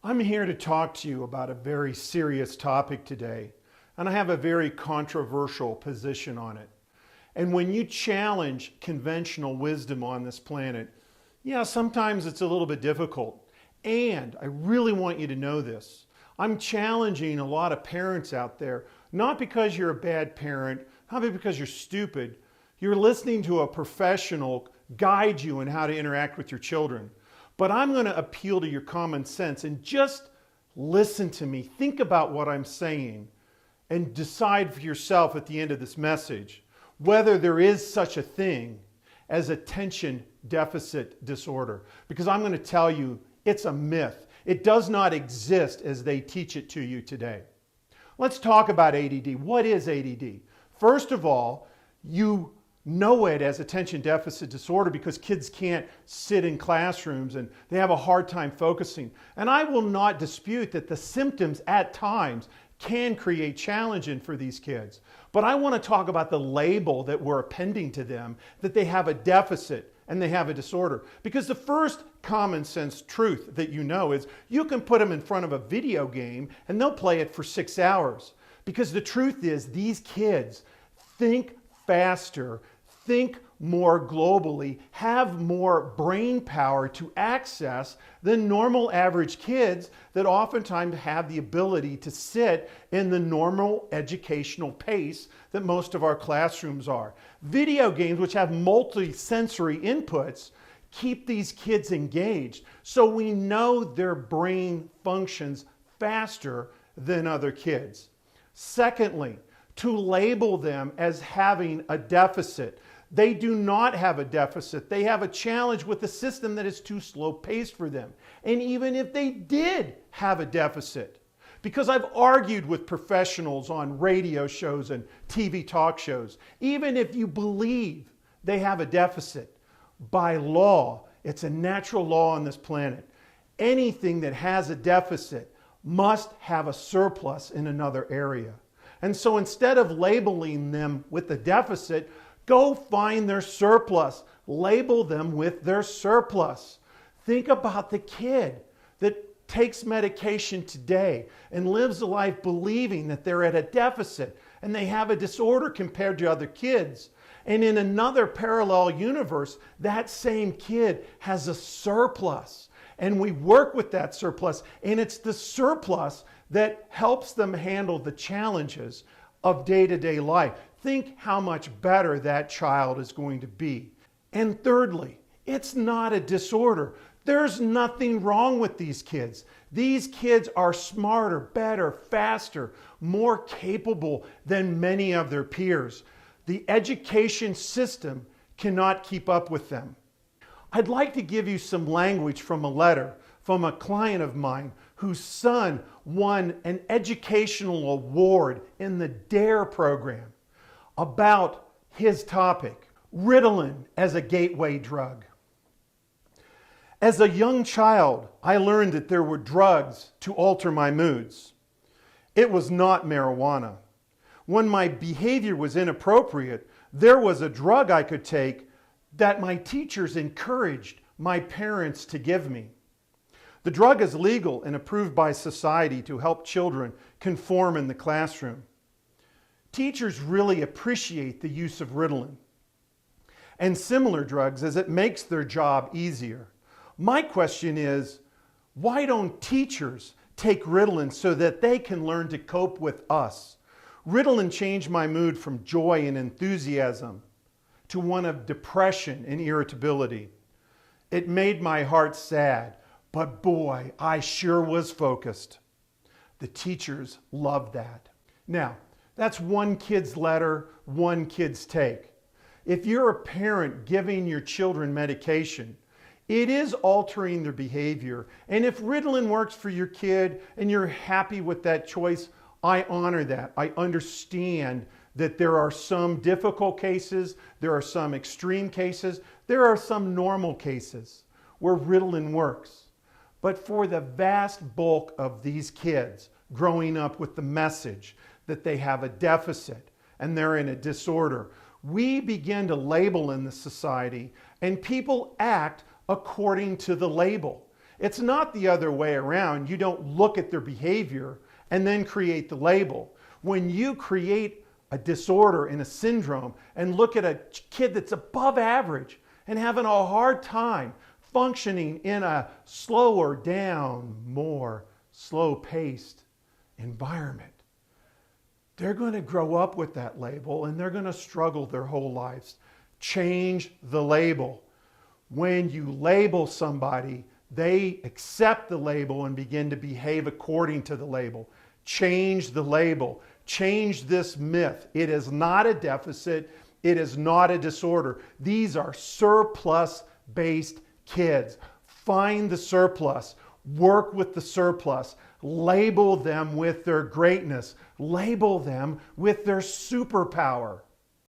I'm here to talk to you about a very serious topic today, and I have a very controversial position on it. And when you challenge conventional wisdom on this planet, yeah, sometimes it's a little bit difficult. And I really want you to know this. I'm challenging a lot of parents out there, not because you're a bad parent, not because you're stupid. You're listening to a professional guide you in how to interact with your children. But I'm going to appeal to your common sense and just listen to me. Think about what I'm saying and decide for yourself at the end of this message whether there is such a thing as attention deficit disorder. Because I'm going to tell you it's a myth. It does not exist as they teach it to you today. Let's talk about ADD. What is ADD? First of all, you know it as attention deficit disorder because kids can't sit in classrooms and they have a hard time focusing. And I will not dispute that the symptoms at times can create challenging for these kids. But I want to talk about the label that we're appending to them, that they have a deficit and they have a disorder. Because the first common sense truth that you know is you can put them in front of a video game and they'll play it for 6 hours. Because the truth is these kids think faster, think more globally, have more brain power to access than normal average kids that oftentimes have the ability to sit in the normal educational pace that most of our classrooms are. Video games, which have multi-sensory inputs, keep these kids engaged. So we know their brain functions faster than other kids. Secondly, to label them as having a deficit. They do not have a deficit. They have a challenge with the system that is too slow-paced for them. And even if they did have a deficit, because I've argued with professionals on radio shows and TV talk shows, even if you believe they have a deficit, by law, it's a natural law on this planet, anything that has a deficit must have a surplus in another area. And so instead of labeling them with the deficit, go find their surplus. Label them with their surplus. Think about the kid that takes medication today and lives a life believing that they're at a deficit and they have a disorder compared to other kids. And in another parallel universe, that same kid has a surplus. And we work with that surplus, and it's the surplus that helps them handle the challenges of day-to-day life. Think how much better that child is going to be. And thirdly, it's not a disorder. There's nothing wrong with these kids. These kids are smarter, better, faster, more capable than many of their peers. The education system cannot keep up with them. I'd like to give you some language from a letter from a client of mine whose son won an educational award in the DARE program about his topic, Ritalin as a gateway drug. As a young child, I learned that there were drugs to alter my moods. It was not marijuana. When my behavior was inappropriate, there was a drug I could take that my teachers encouraged my parents to give me. The drug is legal and approved by society to help children conform in the classroom. Teachers really appreciate the use of Ritalin and similar drugs as it makes their job easier. My question is, why don't teachers take Ritalin so that they can learn to cope with us? Ritalin changed my mood from joy and enthusiasm to one of depression and irritability. It made my heart sad, but boy, I sure was focused. The teachers loved that. Now, that's one kid's letter, one kid's take. If you're a parent giving your children medication, it is altering their behavior. And if Ritalin works for your kid and you're happy with that choice, I honor that. I understand that there are some difficult cases, there are some extreme cases, there are some normal cases where Ritalin works. But for the vast bulk of these kids growing up with the message that they have a deficit and they're in a disorder, we begin to label in the society and people act according to the label. It's not the other way around. You don't look at their behavior and then create the label. When you create a disorder and a syndrome and look at a kid that's above average and having a hard time functioning in a slower down, more slow-paced environment, they're going to grow up with that label and they're going to struggle their whole lives. Change the label. When you label somebody, they accept the label and begin to behave according to the label. Change the label. Change this myth. It is not a deficit. It is not a disorder. These are surplus-based kids. Find the surplus. Work with the surplus. Label them with their greatness. Label them with their superpower.